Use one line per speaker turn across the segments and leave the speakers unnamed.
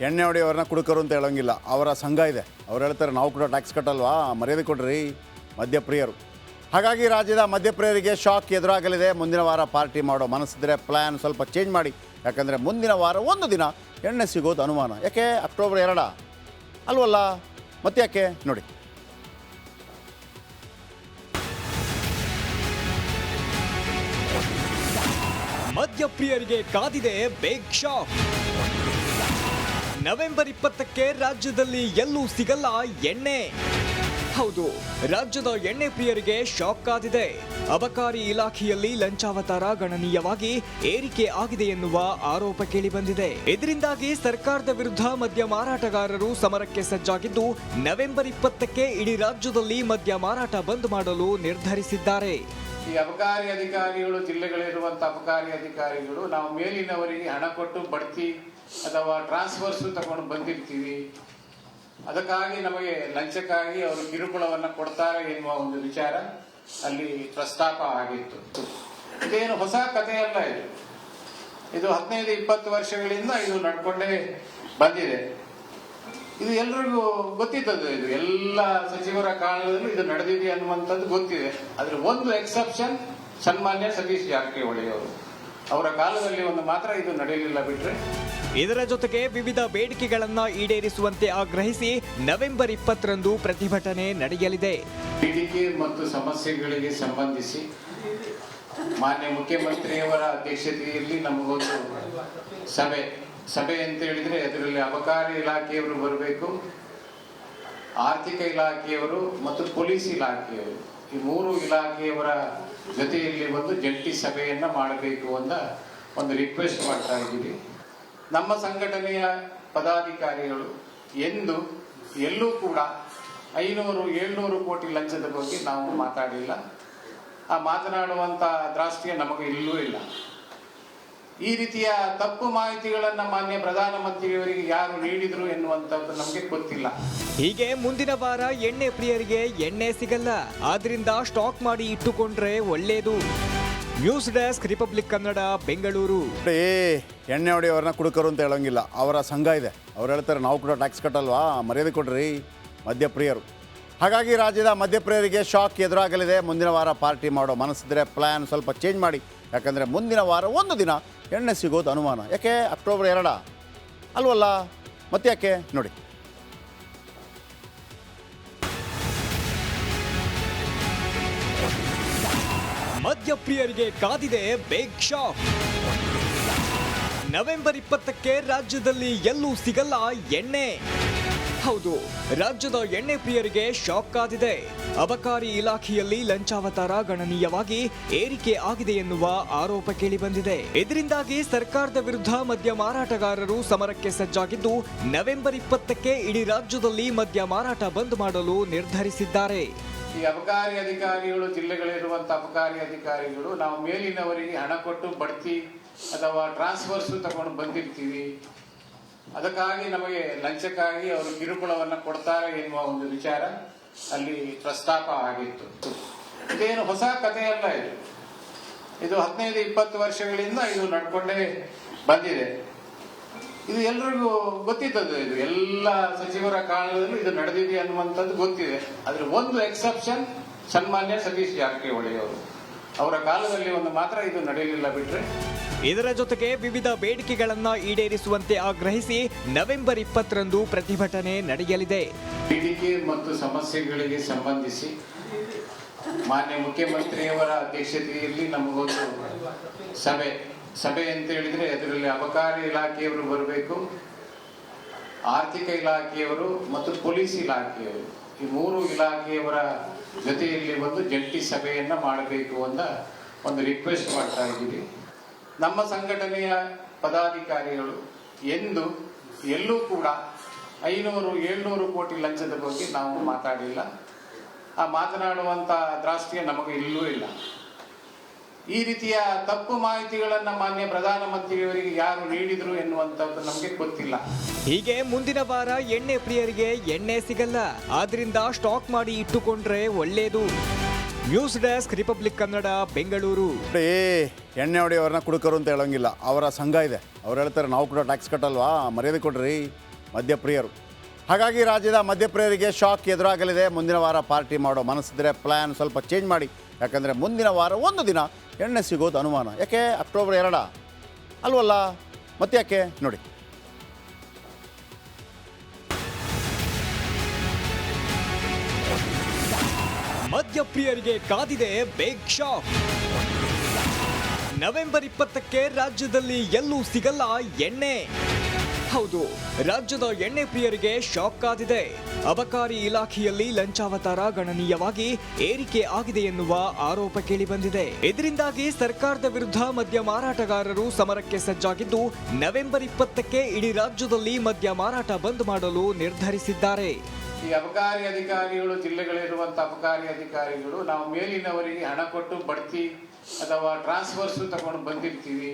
ಎಣ್ಣೆ ಹೊಡೆಯೋರನ್ನ ಕುಡುಕರು ಅಂತ ಹೇಳೋಂಗಿಲ್ಲ. ಅವರ ಸಂಘ ಇದೆ, ಅವ್ರು ಹೇಳ್ತಾರೆ ನಾವು ಕೂಡ ಟ್ಯಾಕ್ಸ್ ಕಟ್ಟಲ್ವಾ, ಮರ್ಯಾದೆ ಕೊಡ್ರಿ ಮದ್ಯಪ್ರಿಯರು. ಹಾಗಾಗಿ ರಾಜ್ಯದ ಮದ್ಯಪ್ರಿಯರಿಗೆ ಶಾಕ್ ಎದುರಾಗಲಿದೆ. ಮುಂದಿನ ವಾರ ಪಾರ್ಟಿ ಮಾಡೋ ಮನಸ್ಸಿದ್ರೆ ಪ್ಲ್ಯಾನ್ ಸ್ವಲ್ಪ ಚೇಂಜ್ ಮಾಡಿ. ಯಾಕಂದರೆ ಮುಂದಿನ ವಾರ ಒಂದು ದಿನ ಎಣ್ಣೆ ಸಿಗೋದು ಅನುಮಾನ. ಯಾಕೆ ಅಕ್ಟೋಬರ್ 2 ಅಲ್ವಲ್ಲ, ಮತ್ತೆ ಯಾಕೆ ನೋಡಿ.
ಮದ್ಯಪ್ರಿಯರಿಗೆ ಕಾದಿದೆ ಬಿಗ್ ಶಾಕ್. ನವೆಂಬರ್ 20ಕ್ಕೆ ರಾಜ್ಯದಲ್ಲಿ ಎಲ್ಲೂ ಸಿಗಲ್ಲ ಎಣ್ಣೆ. ಹೌದು, ರಾಜ್ಯದ ಎಣ್ಣೆ ಪ್ರಿಯರಿಗೆ ಶಾಕ್ ಕಾದಿದೆ. ಅಬಕಾರಿ ಇಲಾಖೆಯಲ್ಲಿ ಲಂಚಾವತಾರ ಗಣನೀಯವಾಗಿ ಏರಿಕೆ ಆಗಿದೆ ಎನ್ನುವ ಆರೋಪ ಕೇಳಿಬಂದಿದೆ. ಇದರಿಂದಾಗಿ ಸರ್ಕಾರದ ವಿರುದ್ಧ ಮದ್ಯ ಮಾರಾಟಗಾರರು ಸಮರಕ್ಕೆ ಸಜ್ಜಾಗಿದ್ದು, ನವೆಂಬರ್ 20ಕ್ಕೆ ಇಡೀ ರಾಜ್ಯದಲ್ಲಿ ಮದ್ಯ ಮಾರಾಟ ಬಂದ್ ಮಾಡಲು ನಿರ್ಧರಿಸಿದ್ದಾರೆ.
ಈ ಅಬಕಾರಿ ಅಧಿಕಾರಿಗಳು, ಜಿಲ್ಲೆಗಳಿರುವಂಥ ಅಬಕಾರಿ ಅಧಿಕಾರಿಗಳು, ನಾವು ಮೇಲಿನವರಿಗೆ ಹಣ ಕೊಟ್ಟು ಬಡ್ತಿ ಅಥವಾ ಟ್ರಾನ್ಸ್ಫರ್ಸ್ ತಗೊಂಡು ಬಂದಿರ್ತೀವಿ, ಅದಕ್ಕಾಗಿ ನಮಗೆ ಲಂಚಕ್ಕಾಗಿ ಅವರು ಕಿರುಕುಳವನ್ನು ಕೊಡ್ತಾರೆ ಎನ್ನುವ ಒಂದು ವಿಚಾರ ಅಲ್ಲಿ ಪ್ರಸ್ತಾಪ ಆಗಿತ್ತು. ಇದೇನು ಹೊಸ ಕಥೆಯಲ್ಲ, ಇದು 15-20 ವರ್ಷಗಳಿಂದ ಇದು ನಡ್ಕೊಂಡೇ ಬಂದಿದೆ. ಇದು ಎಲ್ರಿಗೂ ಗೊತ್ತಿದ್ದದ್ದು. ಇದು ಎಲ್ಲ ಸಚಿವರ ಕಾಲದಲ್ಲೂ ಇದು ನಡೆದಿದೆ ಅನ್ನುವಂಥದ್ದು ಗೊತ್ತಿದೆ. ಆದ್ರೆ ಒಂದು ಎಕ್ಸೆಪ್ಷನ್ ಸನ್ಮಾನ್ಯ ಸತೀಶ್ ಜಾರಕಿಹೊಳಿ ಅವರು, ಅವರ ಕಾಲದಲ್ಲಿ ಒಂದು ಮಾತ್ರ ಇದು ನಡೆಯಲಿಲ್ಲ. ಬಿಟ್ರೆ
ಇದರ ಜೊತೆಗೆ ವಿವಿಧ ಬೇಡಿಕೆಗಳನ್ನ ಈಡೇರಿಸುವಂತೆ ಆಗ್ರಹಿಸಿ ನವೆಂಬರ್ 20ರಂದು ಪ್ರತಿಭಟನೆ ನಡೆಯಲಿದೆ.
ಬೇಡಿಕೆ ಮತ್ತು ಸಮಸ್ಯೆಗಳಿಗೆ ಸಂಬಂಧಿಸಿ ಮಾನ್ಯ ಮುಖ್ಯಮಂತ್ರಿಯವರ ಅಧ್ಯಕ್ಷತೆಯಲ್ಲಿ ನಮಗೊಂದು ಸಭೆ ಅಂತ ಹೇಳಿದ್ರೆ ಅದರಲ್ಲಿ ಅಬಕಾರಿ ಇಲಾಖೆಯವರು ಬರಬೇಕು, ಆರ್ಥಿಕ ಇಲಾಖೆಯವರು ಮತ್ತು ಪೊಲೀಸ್ ಇಲಾಖೆಯವರು, ಈ 3 ಇಲಾಖೆಯವರ ಜೊತೆಯಲ್ಲಿ ಒಂದು ಜಂಟಿ ಸಭೆಯನ್ನ ಮಾಡಬೇಕು ಅಂತ ಒಂದು ರಿಕ್ವೆಸ್ಟ್ ಮಾಡ್ತಾ ಇದ್ದೀವಿ. ನಮ್ಮ ಸಂಘಟನೆಯ ಪದಾಧಿಕಾರಿಗಳು ಎಲ್ಲೂ ಕೂಡ 500-700 ಕೋಟಿ ಲಂಚದ ಬಗ್ಗೆ ನಾವು ಮಾತಾಡಿಲ್ಲ. ಆ ಮಾತನಾಡುವಂತ ದ್ರಾಷ್ಟ್ಯ ನಮಗೆ ಇಲ್ಲೂ ಇಲ್ಲ. ಈ ರೀತಿಯ ತಪ್ಪು ಮಾಹಿತಿಗಳನ್ನ ಮಾನ್ಯ ಪ್ರಧಾನಮಂತ್ರಿಯವರಿಗೆ ಯಾರು ನೀಡಿದ್ರು ಎನ್ನುವಂಥದ್ದು ನಮಗೆ ಗೊತ್ತಿಲ್ಲ.
ಹೀಗೆ ಮುಂದಿನ ವಾರ ಎಣ್ಣೆ ಪ್ರಿಯರಿಗೆ ಎಣ್ಣೆ ಸಿಗಲ್ಲ, ಆದ್ರಿಂದ ಸ್ಟಾಕ್ ಮಾಡಿ ಇಟ್ಟುಕೊಂಡ್ರೆ ಒಳ್ಳೇದು. News desk, republic Kannada, Bengaluru.
ಎಣ್ಣೆ ಹೊಡೆಯೋರನ್ನ ಕುಡುಕರು ಅಂತ ಹೇಳೋಂಗಿಲ್ಲ. ಅವರ ಸಂಘ ಇದೆ, ಅವ್ರು ಹೇಳ್ತಾರೆ ನಾವು ಕೂಡ ಟ್ಯಾಕ್ಸ್ ಕಟ್ಟಲ್ವಾ, ಮರ್ಯಾದೆ ಕೊಡ್ರಿ ಮದ್ಯಪ್ರಿಯರು. ಹಾಗಾಗಿ ರಾಜ್ಯದ ಮದ್ಯಪ್ರಿಯರಿಗೆ ಶಾಕ್ ಎದುರಾಗಲಿದೆ. ಮುಂದಿನ ವಾರ ಪಾರ್ಟಿ ಮಾಡೋ ಮನಸ್ಸಿದ್ರೆ ಪ್ಲ್ಯಾನ್ ಸ್ವಲ್ಪ ಚೇಂಜ್ ಮಾಡಿ. ಯಾಕಂದರೆ ಮುಂದಿನ ವಾರ ಒಂದು ದಿನ ಎಣ್ಣೆ ಸಿಗೋದು ಅನುಮಾನ. ಯಾಕೆ ಅಕ್ಟೋಬರ್ 2 ಅಲ್ವಲ್ಲ, ಮತ್ತೆ ಯಾಕೆ ನೋಡಿ.
ಮದ್ಯಪ್ರಿಯರಿಗೆ ಕಾದಿದೆ ಬಿಗ್ ಶಾಕ್. ನವೆಂಬರ್ 20ಕ್ಕೆ ರಾಜ್ಯದಲ್ಲಿ ಎಲ್ಲೂ ಸಿಗಲ್ಲ ಎಣ್ಣೆ. ಹೌದು, ರಾಜ್ಯದ ಎಣ್ಣೆ ಪ್ರಿಯರಿಗೆ ಶಾಕ್ ಕಾದಿದೆ. ಅಬಕಾರಿ ಇಲಾಖೆಯಲ್ಲಿ ಲಂಚಾವತಾರ ಗಣನೀಯವಾಗಿ ಏರಿಕೆ ಆಗಿದೆ ಎನ್ನುವ ಆರೋಪ ಕೇಳಿಬಂದಿದೆ. ಇದರಿಂದಾಗಿ ಸರ್ಕಾರದ ವಿರುದ್ಧ ಮದ್ಯ ಮಾರಾಟಗಾರರು ಸಮರಕ್ಕೆ ಸಜ್ಜಾಗಿದ್ದು, ನವೆಂಬರ್ 20ಕ್ಕೆ ಇಡೀ ರಾಜ್ಯದಲ್ಲಿ ಮದ್ಯ ಮಾರಾಟ ಬಂದ್ ಮಾಡಲು ನಿರ್ಧರಿಸಿದ್ದಾರೆ.
ಈ ಅಬಕಾರಿ ಅಧಿಕಾರಿಗಳು, ಜಿಲ್ಲೆಗಳಿರುವಂಥ ಅಬಕಾರಿ ಅಧಿಕಾರಿಗಳು, ನಾವು ಮೇಲಿನವರಿಗೆ ಹಣ ಕೊಟ್ಟು ಬಡ್ತಿ ಅಥವಾ ಟ್ರಾನ್ಸ್ಫರ್ಸ್ ತಗೊಂಡು ಬಂದಿರ್ತೀವಿ, ಅದಕ್ಕಾಗಿ ನಮಗೆ ಲಂಚಕ್ಕಾಗಿ ಅವರು ಕಿರುಕುಳವನ್ನು ಕೊಡ್ತಾರೆ ಎನ್ನುವ ಒಂದು ವಿಚಾರ ಅಲ್ಲಿ ಪ್ರಸ್ತಾಪ ಆಗಿತ್ತು. ಇದೇನು ಹೊಸ ಕಥೆಯಲ್ಲ, ಇದು 15-20 ವರ್ಷಗಳಿಂದ ಇದು ನಡ್ಕೊಂಡೇ ಬಂದಿದೆ. ಇದು ಎಲ್ರಿಗೂ ಗೊತ್ತಿದ್ದದ್ದು. ಇದು ಎಲ್ಲ ಸಚಿವರ ಕಾಲದಲ್ಲೂ ಇದು ನಡೆದಿದೆ ಅನ್ನುವಂಥದ್ದು ಗೊತ್ತಿದೆ. ಆದ್ರೆ ಒಂದು ಎಕ್ಸೆಪ್ಷನ್ ಸನ್ಮಾನ್ಯ ಸತೀಶ್ ಜಾರಕಿಹೊಳಿ ಅವರು, ಅವರ ಕಾಲದಲ್ಲಿ ಒಂದು ಮಾತ್ರ ಇದು ನಡೆಯಲಿಲ್ಲ. ಬಿಟ್ರೆ
ಇದರ ಜೊತೆಗೆ ವಿವಿಧ ಬೇಡಿಕೆಗಳನ್ನ ಈಡೇರಿಸುವಂತೆ ಆಗ್ರಹಿಸಿ ನವೆಂಬರ್ 20ರಂದು ಪ್ರತಿಭಟನೆ ನಡೆಯಲಿದೆ.
ಬೇಡಿಕೆ ಮತ್ತು ಸಮಸ್ಯೆಗಳಿಗೆ ಸಂಬಂಧಿಸಿ ಮಾನ್ಯ ಮುಖ್ಯಮಂತ್ರಿಯವರ ಅಧ್ಯಕ್ಷತೆಯಲ್ಲಿ ನಮಗೊಂದು ಸಭೆ ಅಂತ ಹೇಳಿದ್ರೆ ಅದರಲ್ಲಿ ಅಬಕಾರಿ ಇಲಾಖೆಯವರು ಬರಬೇಕು, ಆರ್ಥಿಕ ಇಲಾಖೆಯವರು ಮತ್ತು ಪೊಲೀಸ್ ಇಲಾಖೆಯವರು, ಈ 3 ಇಲಾಖೆಯವರ ಜೊತೆಯಲ್ಲಿ ಒಂದು ಜಂಟಿ ಸಭೆಯನ್ನ ಮಾಡಬೇಕು ಅಂತ ಒಂದು ರಿಕ್ವೆಸ್ಟ್ ಮಾಡ್ತಾ ಇದ್ದೀವಿ. ನಮ್ಮ ಸಂಘಟನೆಯ ಪದಾಧಿಕಾರಿಗಳು ಎಲ್ಲೂ ಕೂಡ 500-700 ಕೋಟಿ ಲಂಚದ ಬಗ್ಗೆ ನಾವು ಮಾತಾಡಿಲ್ಲ. ಆ ಮಾತನಾಡುವಂತ ದ್ರಾಷ್ಟ್ಯ ನಮಗೆ ಇಲ್ಲೂ ಇಲ್ಲ. ಈ ರೀತಿಯ ತಪ್ಪು ಮಾಹಿತಿಗಳನ್ನ ಮಾನ್ಯ ಪ್ರಧಾನಮಂತ್ರಿಯವರಿಗೆ ಯಾರು ನೀಡಿದ್ರು ಎನ್ನುವಂಥದ್ದು ನಮಗೆ ಗೊತ್ತಿಲ್ಲ.
ಹೀಗೆ ಮುಂದಿನ ವಾರ ಎಣ್ಣೆ ಪ್ರಿಯರಿಗೆ ಎಣ್ಣೆ ಸಿಗಲ್ಲ, ಆದ್ರಿಂದ ಸ್ಟಾಕ್ ಮಾಡಿ ಇಟ್ಟುಕೊಂಡ್ರೆ ಒಳ್ಳೇದು. News desk, republic Kannada, Bengaluru.
ಎಣ್ಣೆ ಹೊಡೆಯೋರನ್ನ ಕುಡುಕರು ಅಂತ ಹೇಳೋಂಗಿಲ್ಲ. ಅವರ ಸಂಘ ಇದೆ, ಅವ್ರು ಹೇಳ್ತಾರೆ ನಾವು ಕೂಡ ಟ್ಯಾಕ್ಸ್ ಕಟ್ಟಲ್ವಾ, ಮರ್ಯಾದೆ ಕೊಡ್ರಿ ಮದ್ಯಪ್ರಿಯರು. ಹಾಗಾಗಿ ರಾಜ್ಯದ ಮದ್ಯಪ್ರಿಯರಿಗೆ ಶಾಕ್ ಎದುರಾಗಲಿದೆ. ಮುಂದಿನ ವಾರ ಪಾರ್ಟಿ ಮಾಡೋ ಮನಸ್ಸಿದ್ರೆ ಪ್ಲ್ಯಾನ್ ಸ್ವಲ್ಪ ಚೇಂಜ್ ಮಾಡಿ. ಯಾಕಂದರೆ ಮುಂದಿನ ವಾರ ಒಂದು ದಿನ ಎಣ್ಣೆ ಸಿಗೋದು ಅನುಮಾನ. ಯಾಕೆ ಅಕ್ಟೋಬರ್ 2 ಅಲ್ವಲ್ಲ? ಮತ್ತೆ ಯಾಕೆ ನೋಡಿ.
ಮದ್ಯಪ್ರಿಯರಿಗೆ ಕಾದಿದೆ ಬಿಗ್ ಶಾಕ್. ನವೆಂಬರ್ 20ಕ್ಕೆ ರಾಜ್ಯದಲ್ಲಿ ಎಲ್ಲೂ ಸಿಗಲ್ಲ ಎಣ್ಣೆ. ಹೌದು, ರಾಜ್ಯದ ಎಣ್ಣೆ ಪ್ರಿಯರಿಗೆ ಶಾಕ್ ಕಾದಿದೆ. ಅಬಕಾರಿ ಇಲಾಖೆಯಲ್ಲಿ ಲಂಚಾವತಾರ ಗಣನೀಯವಾಗಿ ಏರಿಕೆ ಆಗಿದೆ ಎನ್ನುವ ಆರೋಪ ಕೇಳಿಬಂದಿದೆ. ಇದರಿಂದಾಗಿ ಸರ್ಕಾರದ ವಿರುದ್ಧ ಮದ್ಯ ಮಾರಾಟಗಾರರು ಸಮರಕ್ಕೆ ಸಜ್ಜಾಗಿದ್ದು, ನವೆಂಬರ್ 20ಕ್ಕೆ ಇಡೀ ರಾಜ್ಯದಲ್ಲಿ ಮದ್ಯ ಮಾರಾಟ ಬಂದ್ ಮಾಡಲು ನಿರ್ಧರಿಸಿದ್ದಾರೆ.
ಈ ಅಬಕಾರಿ ಅಧಿಕಾರಿಗಳು, ಜಿಲ್ಲೆಗಳಿರುವಂಥ ಅಬಕಾರಿ ಅಧಿಕಾರಿಗಳು, ನಾವು ಮೇಲಿನವರಿಗೆ ಹಣ ಕೊಟ್ಟು ಬಡ್ತಿ ಅಥವಾ ಟ್ರಾನ್ಸ್ಫರ್ಸು ತಗೊಂಡು ಬಂದಿರ್ತೀವಿ.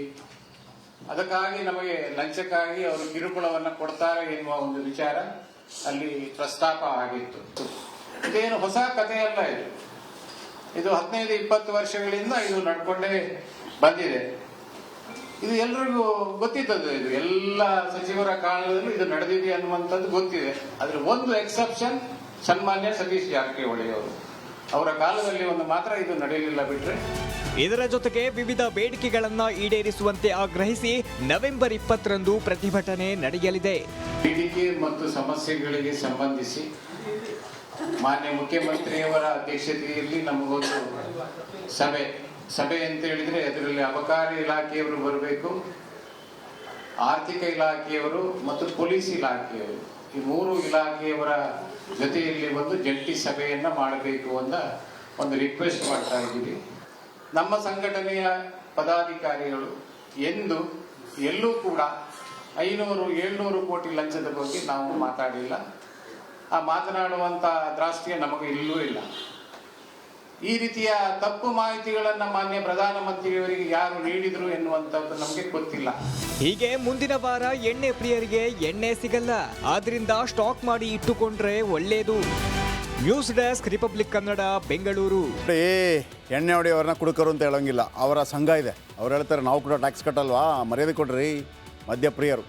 ಅದಕ್ಕಾಗಿ ನಮಗೆ ಲಂಚಕ್ಕಾಗಿ ಅವರು ಕಿರುಕುಳವನ್ನು ಕೊಡ್ತಾರೆ ಎನ್ನುವ ಒಂದು ವಿಚಾರ ಅಲ್ಲಿ ಪ್ರಸ್ತಾಪ ಆಗಿತ್ತು. ಇದೇನು ಹೊಸ ಕಥೆಯಲ್ಲ. ಇದು 15-20 ವರ್ಷಗಳಿಂದ ಇದು ನಡ್ಕೊಂಡೇ ಬಂದಿದೆ. ಇದು ಎಲ್ರಿಗೂ ಗೊತ್ತಿದ್ದದ್ದು. ಇದು ಎಲ್ಲ ಸಚಿವರ ಕಾಲದಲ್ಲೂ ಇದು ನಡೆದಿದೆ ಅನ್ನುವಂಥದ್ದು ಗೊತ್ತಿದೆ. ಆದ್ರೆ ಒಂದು ಎಕ್ಸೆಪ್ಷನ್ ಸನ್ಮಾನ್ಯ ಸತೀಶ್ ಜಾರಕಿಹೊಳಿ ಅವರ ಕಾಲದಲ್ಲಿ ಒಂದು ಮಾತ್ರ ಇದು ನಡೆಯಲಿಲ್ಲ ಬಿಟ್ರೆ.
ಇದರ ಜೊತೆಗೆ ವಿವಿಧ ಬೇಡಿಕೆಗಳನ್ನ ಈಡೇರಿಸುವಂತೆ ಆಗ್ರಹಿಸಿ ನವೆಂಬರ್ 20ರಂದು ಪ್ರತಿಭಟನೆ ನಡೆಯಲಿದೆ.
ಬೇಡಿಕೆ ಮತ್ತು ಸಮಸ್ಯೆಗಳಿಗೆ ಸಂಬಂಧಿಸಿ ಮಾನ್ಯ ಮುಖ್ಯಮಂತ್ರಿಯವರ ಅಧ್ಯಕ್ಷತೆಯಲ್ಲಿ ನಮಗೊಂದು ಸಭೆ ಅಂತ ಹೇಳಿದ್ರೆ ಅದರಲ್ಲಿ ಅಬಕಾರಿ ಇಲಾಖೆಯವರು ಬರಬೇಕು, ಆರ್ಥಿಕ ಇಲಾಖೆಯವರು ಮತ್ತು ಪೊಲೀಸ್ ಇಲಾಖೆಯವರು, ಈ 3 ಇಲಾಖೆಯವರ ಜೊತೆಯಲ್ಲಿ ಒಂದು ಜಂಟಿ ಸಭೆಯನ್ನ ಮಾಡಬೇಕು ಅಂತ ಒಂದು ರಿಕ್ವೆಸ್ಟ್ ಮಾಡ್ತಾ ಇದ್ದೀವಿ. ನಮ್ಮ ಸಂಘಟನೆಯ ಪದಾಧಿಕಾರಿಗಳು ಎಲ್ಲೂ ಕೂಡ 500-700 ಕೋಟಿ ಲಂಚದ ಬಗ್ಗೆ ನಾವು ಮಾತಾಡಿಲ್ಲ. ಆ ಮಾತನಾಡುವಂತ ದ್ರಾಷ್ಟ್ಯ ನಮಗೆ ಇಲ್ಲೂ ಇಲ್ಲ. ಈ ರೀತಿಯ ತಪ್ಪು ಮಾಹಿತಿಗಳನ್ನ ಮಾನ್ಯ ಪ್ರಧಾನಮಂತ್ರಿಯವರಿಗೆ ಯಾರು ನೀಡಿದ್ರು ಎನ್ನುವಂಥದ್ದು ನಮಗೆ ಗೊತ್ತಿಲ್ಲ.
ಹೀಗೆ ಮುಂದಿನ ವಾರ ಎಣ್ಣೆ ಪ್ರಿಯರಿಗೆ ಎಣ್ಣೆ ಸಿಗಲ್ಲ. ಆದ್ರಿಂದ ಸ್ಟಾಕ್ ಮಾಡಿ ಇಟ್ಟುಕೊಂಡ್ರೆ ಒಳ್ಳೇದು. News desk, republic Kannada, Bengaluru.
ಎಣ್ಣೆ ಹೊಡೆಯೋರನ್ನ ಕುಡುಕರು ಅಂತ ಹೇಳೋಂಗಿಲ್ಲ. ಅವರ ಸಂಘ ಇದೆ. ಅವ್ರು ಹೇಳ್ತಾರೆ ನಾವು ಕೂಡ ಟ್ಯಾಕ್ಸ್ ಕಟ್ಟಲ್ವಾ, ಮರ್ಯಾದೆ ಕೊಡ್ರಿ ಮದ್ಯಪ್ರಿಯರು.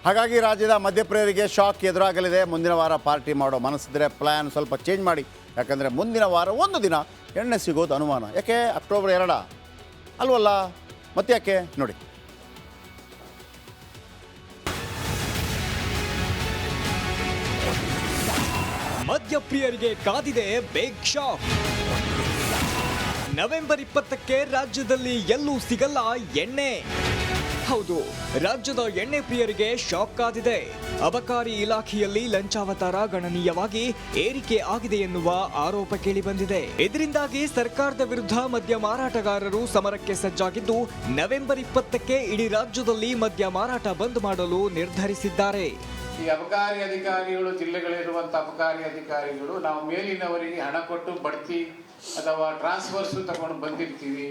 ಹಾಗಾಗಿ ರಾಜ್ಯದ ಮದ್ಯಪ್ರಿಯರಿಗೆ ಶಾಕ್ ಎದುರಾಗಲಿದೆ. ಮುಂದಿನ ವಾರ ಪಾರ್ಟಿ ಮಾಡೋ ಮನಸ್ಸಿದ್ರೆ ಪ್ಲ್ಯಾನ್ ಸ್ವಲ್ಪ ಚೇಂಜ್ ಮಾಡಿ. ಯಾಕಂದರೆ ಮುಂದಿನ ವಾರ ಒಂದು ದಿನ ಎಣ್ಣೆ ಸಿಗೋದು ಅನುಮಾನ. ಯಾಕೆ ಅಕ್ಟೋಬರ್ 2 ಅಲ್ವಲ್ಲ? ಮತ್ತೆ ಯಾಕೆ ನೋಡಿ.
ಮದ್ಯಪ್ರಿಯರಿಗೆ ಕಾದಿದೆ ಬಿಗ್ ಶಾಕ್. ನವೆಂಬರ್ 20ಕ್ಕೆ ರಾಜ್ಯದಲ್ಲಿ ಎಲ್ಲೂ ಸಿಗಲ್ಲ ಎಣ್ಣೆ. ಹೌದು, ರಾಜ್ಯದ ಎಣ್ಣೆ ಪ್ರಿಯರಿಗೆ ಶಾಕ್ ಕಾದಿದೆ. ಅಬಕಾರಿ ಇಲಾಖೆಯಲ್ಲಿ ಲಂಚಾವತಾರ ಗಣನೀಯವಾಗಿ ಏರಿಕೆ ಆಗಿದೆ ಎನ್ನುವ ಆರೋಪ ಕೇಳಿಬಂದಿದೆ. ಇದರಿಂದಾಗಿ ಸರ್ಕಾರದ ವಿರುದ್ಧ ಮದ್ಯ ಮಾರಾಟಗಾರರು ಸಮರಕ್ಕೆ ಸಜ್ಜಾಗಿದ್ದು, ನವೆಂಬರ್ 20ಕ್ಕೆ ಇಡೀ ರಾಜ್ಯದಲ್ಲಿ ಮದ್ಯ ಮಾರಾಟ ಬಂದ್ ಮಾಡಲು ನಿರ್ಧರಿಸಿದ್ದಾರೆ.
ಈ ಅಬಕಾರಿ ಅಧಿಕಾರಿಗಳು, ಜಿಲ್ಲೆಗಳಿರುವಂಥ ಅಬಕಾರಿ ಅಧಿಕಾರಿಗಳು, ನಾವು ಮೇಲಿನವರಿಗೆ ಹಣ ಕೊಟ್ಟು ಬಡ್ತಿ ಅಥವಾ ಟ್ರಾನ್ಸ್ಫರ್ಸು ತಗೊಂಡು ಬಂದಿರ್ತೀವಿ.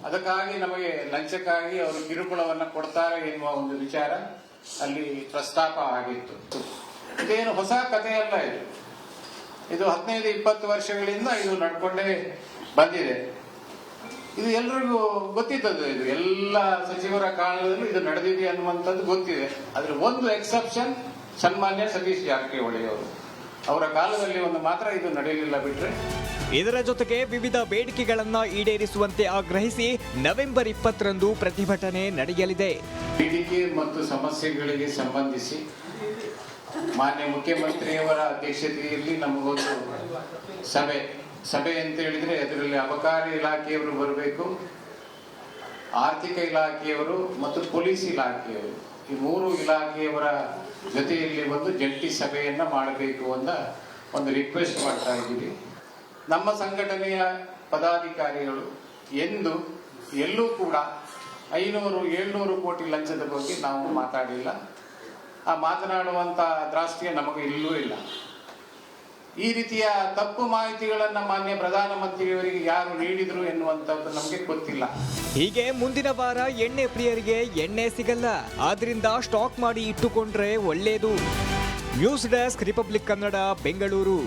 ಅದಕ್ಕಾಗಿ ನಮಗೆ ಲಂಚಕ್ಕಾಗಿ ಅವರು ಕಿರುಕುಳವನ್ನು ಕೊಡ್ತಾರೆ ಎನ್ನುವ ಒಂದು ವಿಚಾರ ಅಲ್ಲಿ ಪ್ರಸ್ತಾಪ ಆಗಿತ್ತು. ಇದೇನು ಹೊಸ ಕಥೆಯಲ್ಲ. ಇದು 15-20 ವರ್ಷಗಳಿಂದ ಇದು ನಡ್ಕೊಂಡೇ ಬಂದಿದೆ. ಇದು ಎಲ್ರಿಗೂ ಗೊತ್ತಿದ್ದದ್ದು. ಇದು ಎಲ್ಲ ಸಚಿವರ ಕಾಲದಲ್ಲೂ ಇದು ನಡೆದಿದೆ ಅನ್ನುವಂಥದ್ದು ಗೊತ್ತಿದೆ. ಆದ್ರೆ ಒಂದು ಎಕ್ಸೆಪ್ಷನ್ ಸನ್ಮಾನ್ಯ ಸತೀಶ್ ಜಾರಕಿಹೊಳಿ ಅವರ ಕಾಲದಲ್ಲಿ ಒಂದು ಮಾತ್ರ ಇದು ನಡೆಯಲಿಲ್ಲ ಬಿಟ್ರೆ.
ಇದರ ಜೊತೆಗೆ ವಿವಿಧ ಬೇಡಿಕೆಗಳನ್ನ ಈಡೇರಿಸುವಂತೆ ಆಗ್ರಹಿಸಿ ನವೆಂಬರ್ 20ರಂದು ಪ್ರತಿಭಟನೆ ನಡೆಯಲಿದೆ.
ಬೇಡಿಕೆ ಮತ್ತು ಸಮಸ್ಯೆಗಳಿಗೆ ಸಂಬಂಧಿಸಿ ಮಾನ್ಯ ಮುಖ್ಯಮಂತ್ರಿಯವರ ಅಧ್ಯಕ್ಷತೆಯಲ್ಲಿ ನಮಗೊಂದು ಸಭೆ ಅಂತ ಹೇಳಿದ್ರೆ ಅದರಲ್ಲಿ ಅಬಕಾರಿ ಇಲಾಖೆಯವರು ಬರಬೇಕು, ಆರ್ಥಿಕ ಇಲಾಖೆಯವರು ಮತ್ತು ಪೊಲೀಸ್ ಇಲಾಖೆಯವರು, ಈ 3 ಇಲಾಖೆಯವರ ಜೊತೆಯಲ್ಲಿ ಒಂದು ಜಂಟಿ ಸಭೆಯನ್ನ ಮಾಡಬೇಕು ಅಂತ ಒಂದು ರಿಕ್ವೆಸ್ಟ್ ಮಾಡ್ತಾ ಇದ್ದೀವಿ. ನಮ್ಮ ಸಂಘಟನೆಯ ಪದಾಧಿಕಾರಿಗಳು ಎಲ್ಲೂ ಕೂಡ 500-700 ಕೋಟಿ ಲಂಚದ ಬಗ್ಗೆ ನಾವು ಮಾತಾಡಿಲ್ಲ. ಆ ಮಾತನಾಡುವಂತ ದ್ರಾಷ್ಟ್ಯ ನಮಗೆ ಇಲ್ಲೂ ಇಲ್ಲ. ಈ ರೀತಿಯ ತಪ್ಪು ಮಾಹಿತಿಗಳನ್ನ ಮಾನ್ಯ ಪ್ರಧಾನಮಂತ್ರಿಯವರಿಗೆ ಯಾರು ನೀಡಿದ್ರು ಎನ್ನುವಂಥದ್ದು ನಮಗೆ ಗೊತ್ತಿಲ್ಲ.
ಹೀಗೆ ಮುಂದಿನ ವಾರ ಎಣ್ಣೆ ಪ್ರಿಯರಿಗೆ ಎಣ್ಣೆ ಸಿಗಲ್ಲ. ಆದ್ರಿಂದ ಸ್ಟಾಕ್ ಮಾಡಿ ಇಟ್ಟುಕೊಂಡ್ರೆ ಒಳ್ಳೇದು. News desk, republic Kannada, Bengaluru.